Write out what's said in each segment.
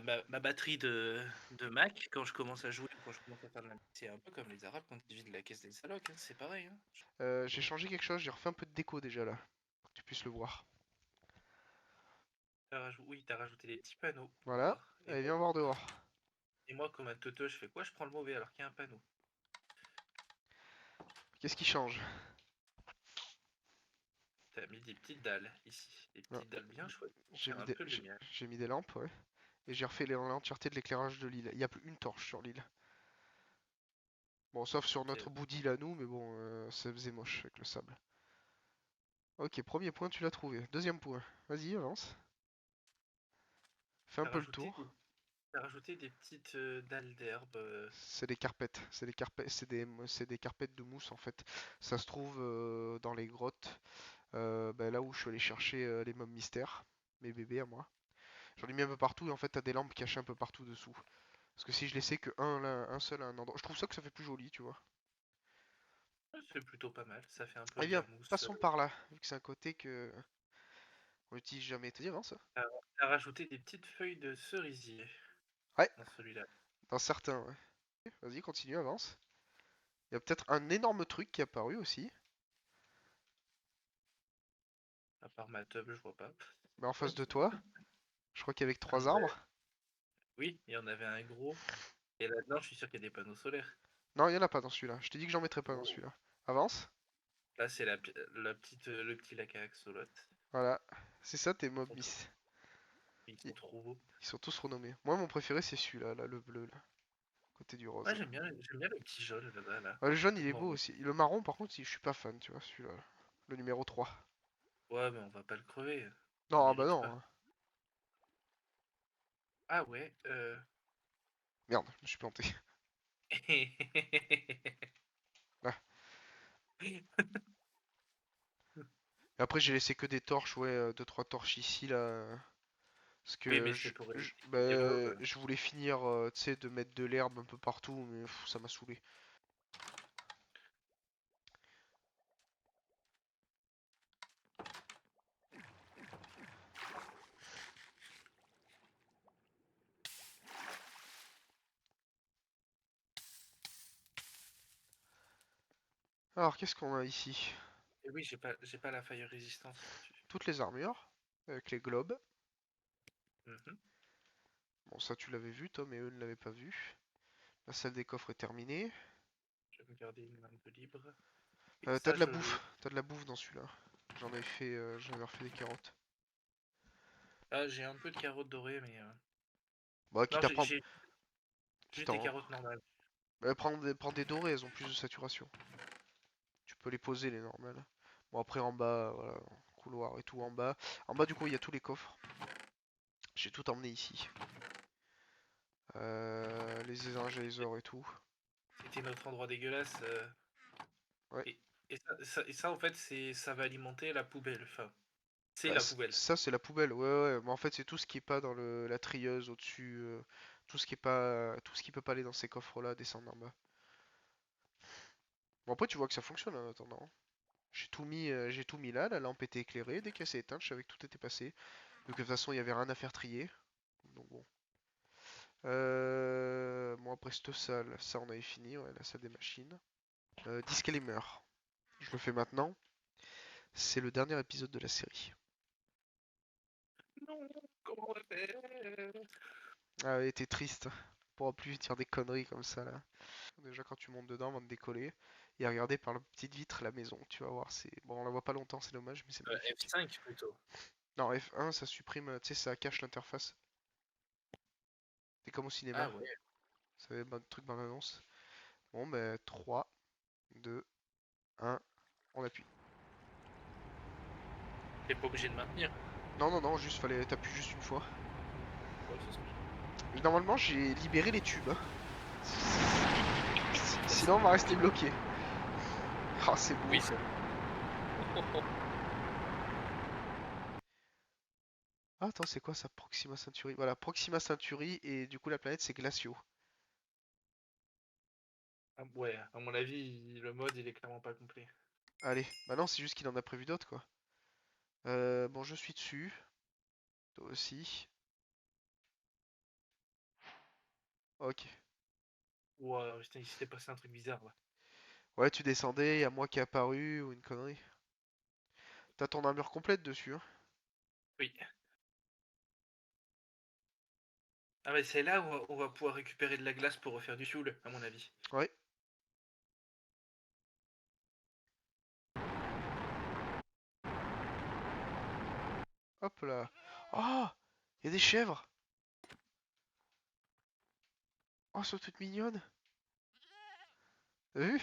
ma batterie de Mac, quand je commence à jouer, quand je commence à faire de la musique, c'est un peu comme les Arabes quand ils vident la caisse des allocs, hein, c'est pareil. Hein. J'ai changé quelque chose, j'ai refait un peu de déco déjà là, pour que tu puisses le voir. Oui, t'as rajouté des petits panneaux pour Voilà, voir. allez viens voir dehors. Et moi, comme un teuteux, je fais quoi? Je prends le mauvais alors qu'il y a un panneau. Qu'est-ce qui change? T'as mis des petites dalles ici, des Non, petites dalles bien chouettes pour j'ai faire mis un des, peu de lumière. j'ai mis des lampes, ouais. Et j'ai refait l'entièreté de l'éclairage de l'île. Il n'y a plus une torche sur l'île. Bon, sauf sur C'est notre bout d'île à nous, mais bon, ça faisait moche avec le sable. Ok, premier point, tu l'as trouvé. Deuxième point, vas-y, avance. Fais un T'as peu le rajouté tour. des, t'as rajouté des petites dalles d'herbe. C'est des carpettes, c'est des carpettes de mousse en fait. Ça se trouve dans les grottes, bah, là où je suis allé chercher les mobs mystères, mes bébés à moi. J'en ai mis un peu partout et en fait t'as des lampes cachées un peu partout dessous. Parce que si je laissais que un, là, un seul à un endroit, je trouve ça que ça fait plus joli, tu vois. C'est plutôt pas mal, ça fait un peu Allez viens, Vermouth. passons par là, vu que c'est un côté que on utilise jamais. T'as dit avant ça? T'as t'as rajouté des petites feuilles de cerisier Ouais, dans celui-là. dans certains, ouais. Vas-y, continue, avance. Il y a peut-être un énorme truc qui est apparu aussi. À part ma tub, je vois pas. Mais en face de toi, je crois qu'avec Ah, 3 arbres. oui, il y en avait un gros. Et là-dedans, je suis sûr qu'il y a des panneaux solaires. Non, il y en a pas dans celui-là. Je t'ai dit que j'en mettrais pas dans Oh. celui-là. Avance. Là, c'est le petit lac à axolote. Voilà. C'est ça tes Ils mobs sont trop, miss. ils Ils sont trop beaux. ils sont tous renommés. Moi, mon préféré, c'est celui-là, là, le bleu, là, côté du Ouais, rose. j'aime bien le petit jaune là-bas, là. Ouais, le jaune, il est Complètement beau rond. aussi. Le marron, par contre, je suis pas fan, tu vois, celui-là. Le numéro 3. Ouais, mais on va pas le crever. Il Non, ah bah mérite non, pas. hein. Ah ouais, Merde, je me suis planté. Là. Et après, j'ai laissé que des torches, ouais, 2-3 torches ici, là. Parce Oui, que mais c'était pour bah, éviter les mobs. je voulais finir, tu sais, de mettre de l'herbe un peu partout, mais ça m'a saoulé. Alors, qu'est-ce qu'on a ici? Et oui, j'ai pas la faille résistance là-dessus. Toutes les armures, avec les globes. Mhm. Bon, ça, tu l'avais vu, toi, mais eux ne l'avaient pas vu. La salle des coffres est terminée. Je vais me garder une main de libre. Et T'as ça, de la je le. bouffe. T'as de la bouffe dans celui-là. J'en avais refait des carottes. Ah, j'ai un peu de carottes dorées, mais. Bah, Non, quitte à prendre. j'ai Quitte juste des à. carottes normales. Prends des dorées, elles ont plus de saturation. Tu peux les poser, les normales. Bon, après, en bas, voilà, couloir et tout en bas. En bas, du coup, il y a tous les coffres. J'ai tout emmené ici. Les energizers et tout. C'était notre endroit dégueulasse. Ouais. Et, et ça, en fait, ça va alimenter la poubelle. Enfin, c'est Bah, la poubelle. ça, c'est la poubelle. Ouais, ouais. Mais en fait, c'est tout ce qui est pas dans la trieuse au-dessus. Tout ce qui est pas. Tout ce qui peut pas aller dans ces coffres-là, descendre en bas. Bon, après, tu vois que ça fonctionne en attendant. J'ai tout mis là, la lampe était éclairée, dès qu'elle s'est éteinte, je savais que tout était passé. Donc de toute façon, il y avait rien à faire trier. Donc bon. Bon, après cette salle, ça on avait fini, ouais, la salle des machines. Disclaimer, je le fais maintenant. C'est le dernier épisode de la série. Non, comment on va faire? Ah ouais, t'es triste. On pourra plus vite faire des conneries comme ça là. Déjà quand tu montes dedans avant de décoller, et à regarder par la petite vitre la maison, tu vas voir, c'est. Bon, on la voit pas longtemps, c'est dommage, mais c'est magnifique. F5 plutôt. Non, F1, ça supprime, tu sais, ça cache l'interface. C'est comme au Ah cinéma. ouais. Ça va être un truc dans l'annonce. Bon, ben 3, 2, 1, on appuie. T'es pas obligé de maintenir. Non, non, non, juste fallait t'appuies juste une fois. Ouais, c'est ce que Normalement, j'ai libéré les tubes, hein. Sinon, on va je- rester bloqué. Ah, c'est beau. Oui, c'est. Ah, attends, c'est quoi ça, Proxima Centauri? Voilà, Proxima Centauri, et du coup, la planète, c'est Glacio. Ah, ouais, à mon avis, le mode il est clairement pas complet. Allez, bah non, c'est juste qu'il en a prévu d'autres, quoi. Bon, je suis dessus. Toi aussi. Ok. Ouah, putain, il s'était passé un truc bizarre là. Ouais, tu descendais, y a moi qui est apparu ou une connerie. T'as ton armure complète dessus, hein. Oui. Ah mais c'est là où on va pouvoir récupérer de la glace pour refaire du fuel, à mon avis. Ouais. Hop là. Oh! Y a des chèvres! Oh, elles sont toutes mignonnes. T'as vu?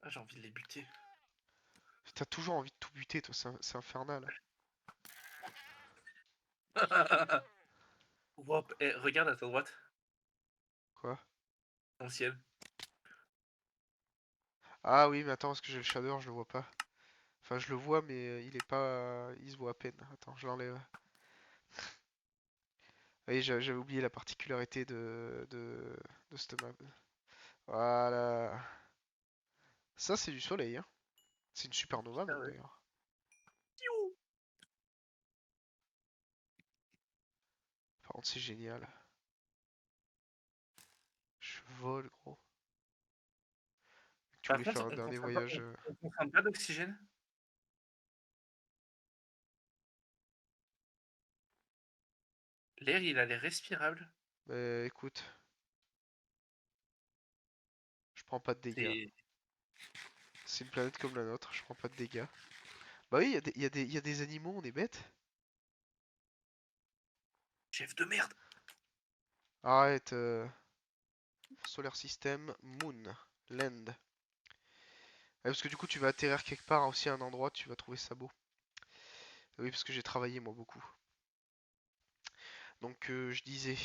Ah, j'ai envie de les buter. T'as toujours envie de tout buter, toi, c'est infernal. Wop, eh, regarde à ta droite, Quoi? dans le ciel. Ah oui, mais attends, parce que j'ai le shader, je le vois pas. Enfin, je le vois, mais il est pas. Il se voit à peine. Attends, je l'enlève. Oui, j'avais oublié la particularité de cette map. Voilà. Ça, c'est du soleil, hein. C'est une supernova, Ah même ouais. d'ailleurs. Piou. Par contre, c'est génial. Je vole, gros. Tu Par voulais faire contre, un on dernier consomme pas, voyage. on consomme pas d'oxygène. L'air, il a l'air respirable. Mais écoute, je prends pas de dégâts. C'est C'est une planète comme la nôtre, je prends pas de dégâts. Bah oui, y a des animaux, on est bêtes. chef de merde. Arrête. Solar System, Moon, Land. Ouais, parce que du coup, tu vas atterrir quelque part aussi à un endroit, tu vas trouver ça beau. Oui, parce que j'ai travaillé moi beaucoup. Donc, je disais.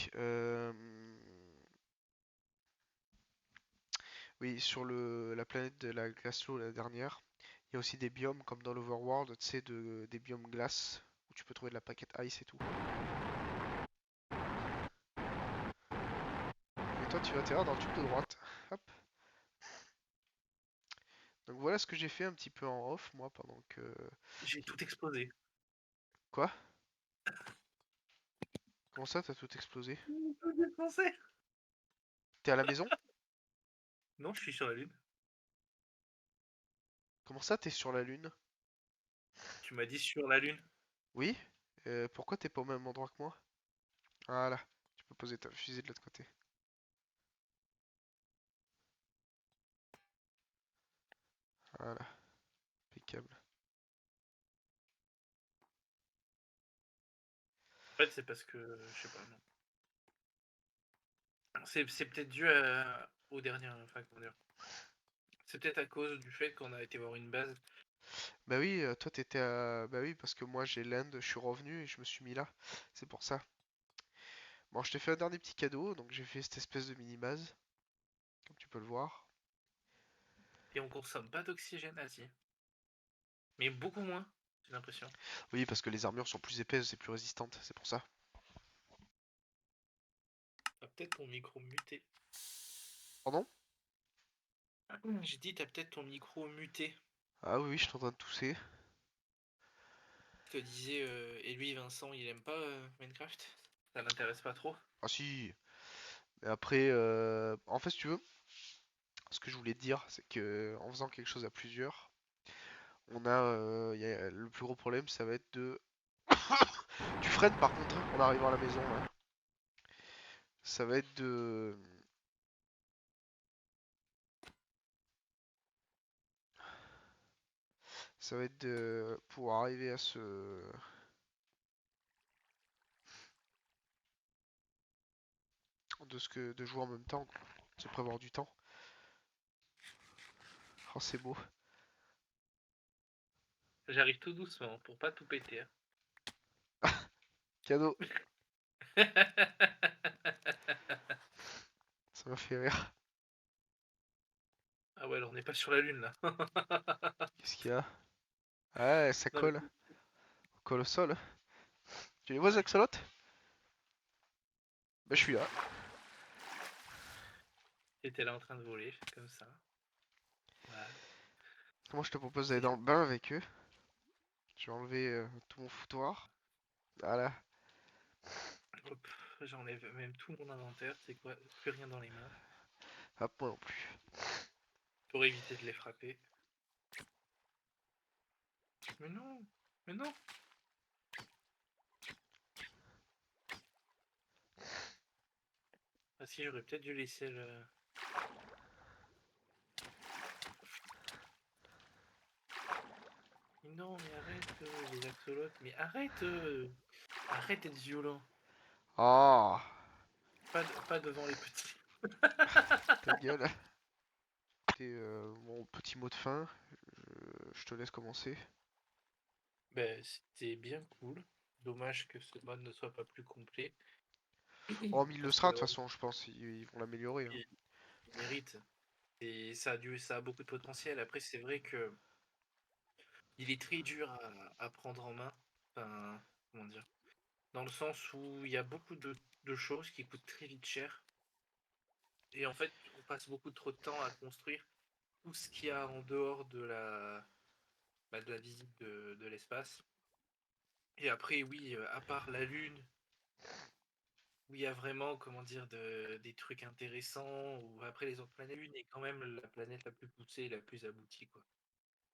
Oui, sur la planète de la Glaceau, la dernière, il y a aussi des biomes comme dans l'Overworld, tu sais, des biomes glace, où tu peux trouver de la paquette ice et tout. Et toi, tu vas atterrir dans le tube de droite. Hop. Donc voilà ce que j'ai fait un petit peu en off, moi, pendant que... J'ai tout explosé. Quoi? Comment ça, t'as tout explosé? Tout défoncé. T'es à la maison? Non, je suis sur la lune. Comment ça, t'es sur la Lune? Tu m'as dit sur la lune. Oui? Pourquoi t'es pas au même endroit que moi? Voilà. Tu peux poser ta fusée de l'autre côté. Voilà. Impeccable. En fait, c'est parce que je sais pas. Non. C'est peut-être dû au dernier. Enfin, comment dire. C'est peut-être à cause du fait qu'on a été voir une base. Bah oui, toi t'étais à... Bah oui, parce que moi j'ai l'Inde, je suis revenu et je me suis mis là. C'est pour ça. Bon, je t'ai fait un dernier petit cadeau, donc j'ai fait cette espèce de mini-base, comme tu peux le voir. Et on consomme pas d'oxygène, Asie. Mais beaucoup moins, j'ai l'impression. Oui, parce que les armures sont plus épaisses et plus résistantes, c'est pour ça. T'as peut-être ton micro muté. Pardon? J'ai dit, t'as peut-être ton micro muté. Ah oui, oui, je suis en train de tousser. Je te disais, et lui, Vincent, il aime pas Minecraft. Ça l'intéresse pas trop. Ah si, mais après, en fait, si tu veux, ce que je voulais te dire, c'est que en faisant quelque chose à plusieurs, le plus gros problème, ça va être de... Tu freines par contre, hein, en arrivant à la maison, là. Ça va être de... Ça va être de... Pour arriver à ce... De jouer en même temps, quoi. De se prévoir du temps. Oh, c'est beau. J'arrive tout doucement pour pas tout péter. Cadeau, Hein. ça m'a fait rire. Ah ouais, alors on n'est pas sur la lune là. Qu'est-ce qu'il y a? Ouais, ça Non, mais colle. On colle au sol. Tu les vois, les axolotes? Bah, je suis là. t'étais là en train de voler, comme ça. Voilà. Moi, je te propose d'aller C'est dans le bain avec eux. Je vais enlever tout mon foutoir. Voilà. Hop, j'enlève même tout mon inventaire, c'est quoi? Plus rien dans les mains, Hop, moi non plus. pour éviter de les frapper. Mais non! Mais non! Ah si, j'aurais peut-être dû laisser le... Mais non, mais arrête, les axolotes, mais arrête! Arrête d'être violent. Oh, Pas devant les petits. ta gueule. Et mon petit mot de fin, je te laisse commencer. Ben, c'était bien cool. Dommage que ce mode ne soit pas plus complet. Oh, mais il le Parce sera de que toute façon, je pense, ils vont l'améliorer, hein. il, il mérite. Et ça a beaucoup de potentiel. Après, c'est vrai que il est très dur à prendre en main. Enfin, comment dire? Dans le sens où il y a beaucoup de choses qui coûtent très vite cher. Et en fait, on passe beaucoup trop de temps à construire tout ce qu'il y a en dehors de la visite de l'espace. Et après, oui, à part la Lune, où il y a vraiment, comment dire, des trucs intéressants, ou après les autres planètes, la Lune est quand même la planète la plus poussée et la plus aboutie, quoi.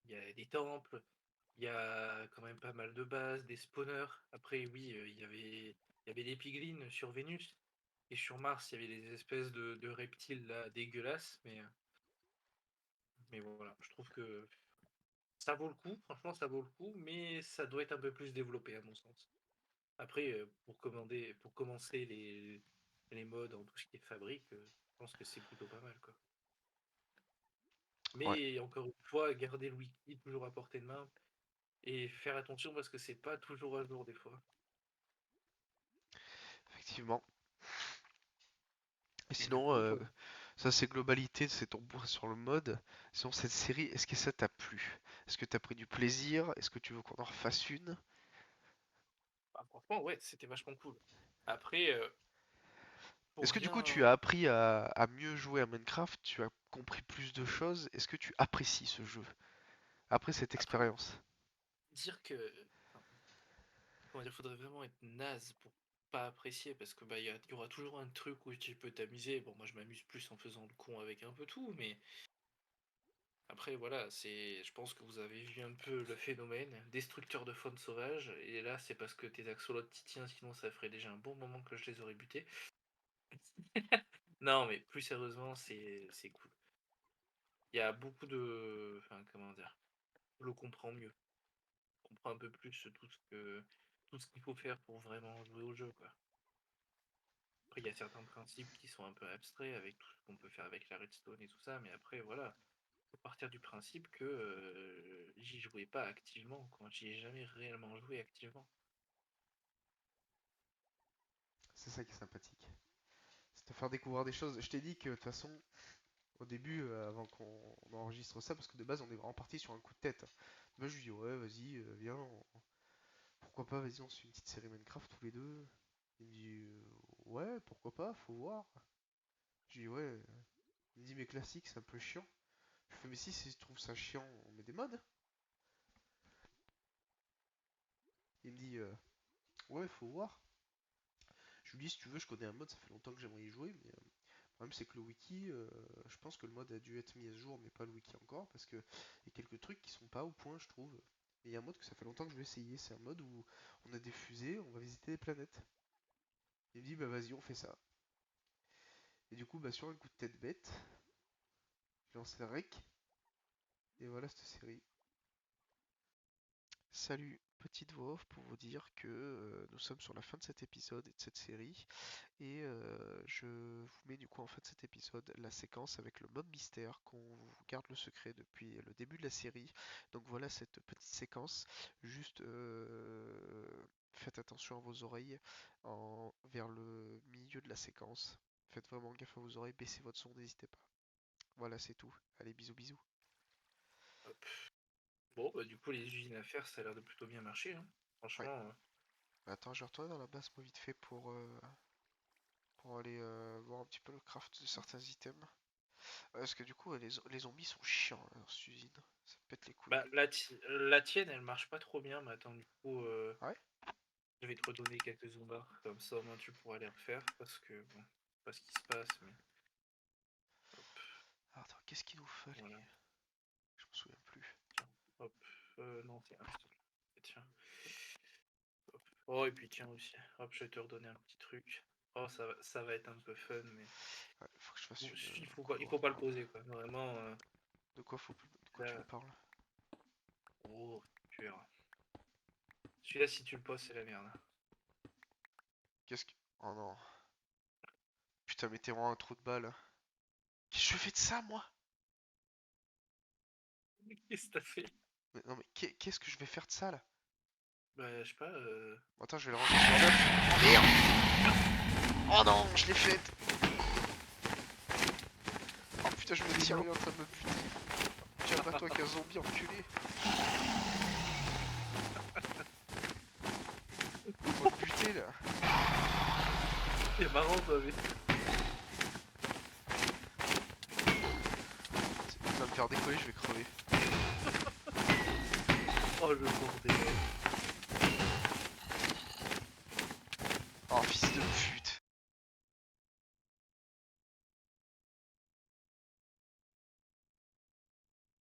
Il y a des temples, il y a quand même pas mal de bases, des spawners. Après, oui, il y avait des piglins sur Vénus. Et sur Mars, il y avait des espèces de reptiles là dégueulasses, mais voilà, je trouve que ça vaut le coup, franchement ça vaut le coup, mais ça doit être un peu plus développé à mon sens. Après, pour commencer les modes en tout ce qui est fabrique, je pense que c'est plutôt pas mal quoi. Ouais, Mais encore une fois, garder le wiki toujours à portée de main et faire attention parce que c'est pas toujours à jour des fois. effectivement. Et Et du sinon, coup, toi, ça c'est globalité, c'est ton point sur le mode. Sinon, cette série, est-ce que ça t'a plu? Est-ce que t'as pris du plaisir? Est-ce que tu veux qu'on en refasse une? bah, franchement, ouais, c'était vachement cool. Après, Est-ce pour que du coup rien tu as appris à mieux jouer à Minecraft? Tu as compris plus de choses? Est-ce que tu apprécies ce jeu après cette après expérience? dire que enfin, comment dire, faudrait vraiment être naze pour pas apprécier parce que bah il y aura toujours un truc où tu peux t'amuser. Bon, moi je m'amuse plus en faisant le con avec un peu tout, mais après voilà, je pense que vous avez vu un peu le phénomène destructeur de faune sauvage et là c'est parce que tes axolotes t'y tiennent, sinon ça ferait déjà un bon moment que je les aurais butés. Non, mais plus sérieusement, c'est cool. Il y a beaucoup de, enfin comment dire, je le comprends mieux, je comprends un peu plus tout ce qu'il faut faire pour vraiment jouer au jeu quoi. Après, il y a certains principes qui sont un peu abstraits avec tout ce qu'on peut faire avec la redstone et tout ça, mais après, voilà, faut partir du principe que j'y jouais pas activement, quand j'y ai jamais réellement joué activement. C'est ça qui est sympathique. C'est te faire découvrir des choses. Je t'ai dit que de toute façon, au début, avant qu'on enregistre ça, parce que de base on est vraiment parti sur un coup de tête. Moi je lui dis ouais vas-y, viens, pourquoi pas, vas-y on se fait une petite série Minecraft tous les deux. Il me dit ouais pourquoi pas, faut voir. Je lui dis ouais, il me dit mais classique c'est un peu chiant. Je fais mais si tu trouves ça chiant, on met des mods. Il me dit ouais faut voir. Je lui dis si tu veux je connais un mode, ça fait longtemps que j'aimerais y jouer, mais le problème c'est que le wiki, je pense que le mode a dû être mis à jour, mais pas le wiki encore, parce que y a quelques trucs qui sont pas au point, je trouve. Et il y a un mode que ça fait longtemps que je veux essayer, c'est un mode où on a des fusées, on va visiter des planètes. Il me dit bah vas-y on fait ça. Et du coup bah sur un coup de tête bête, j'ai lancé le rec, et voilà cette série. Salut, petite voix off pour vous dire que nous sommes sur la fin de cet épisode et de cette série. Et je vous mets du coup en fin de cet épisode la séquence avec le mob mystère qu'on vous garde le secret depuis le début de la série. Donc voilà cette petite séquence. Juste faites attention à vos oreilles vers le milieu de la séquence. Faites vraiment gaffe à vos oreilles, baissez votre son, n'hésitez pas. Voilà, c'est tout. Allez, bisous bisous. Hop. Bon, bah du coup, les usines à faire, ça a l'air de plutôt bien marcher, hein. Ouais. Franchement, Attends, je retourne dans la base moi vite fait pour aller voir un petit peu le craft de certains items. Parce que du coup, les zombies sont chiants là, dans cette usine. Ça pète les couilles. bah la tienne, elle marche pas trop bien, mais attends, du coup, Ah ouais? Je vais te redonner quelques zombards, comme ça au moins tu pourras les refaire, parce que bon, je sais pas ce qui se passe, mais Alors, attends, qu'est-ce qu'il nous fallait? voilà. Je me souviens plus. Hop, non, tiens, tiens. Hop. Oh, et puis tiens aussi, hop, je vais te redonner un petit truc. Oh, ça va être un peu fun, mais Ouais, faut que je fasse bon, une. il faut pas le poser, quoi. Vraiment, De quoi tu me là... parles? Oh, tu verras. Celui-là, si tu le poses, c'est la merde. Qu'est-ce que. Oh non. Putain, mais t'es vraiment un trou de balle. Qu'est-ce que je fais de ça, moi? Qu'est-ce que t'as fait? Mais non, mais qu'est-ce que je vais faire de ça là? Bah, je sais pas, Attends, je vais le ranger sur neuf. Oh merde! Oh non, je l'ai faite! Oh putain, je me tire, il est en train de me buter. Tiens, bats-toi qu'un zombie enculé. Faut me buter là. c'est marrant, toi, mais... Il va me faire décoller, je vais crever. Oh, le bordel. Oh, fils de pute.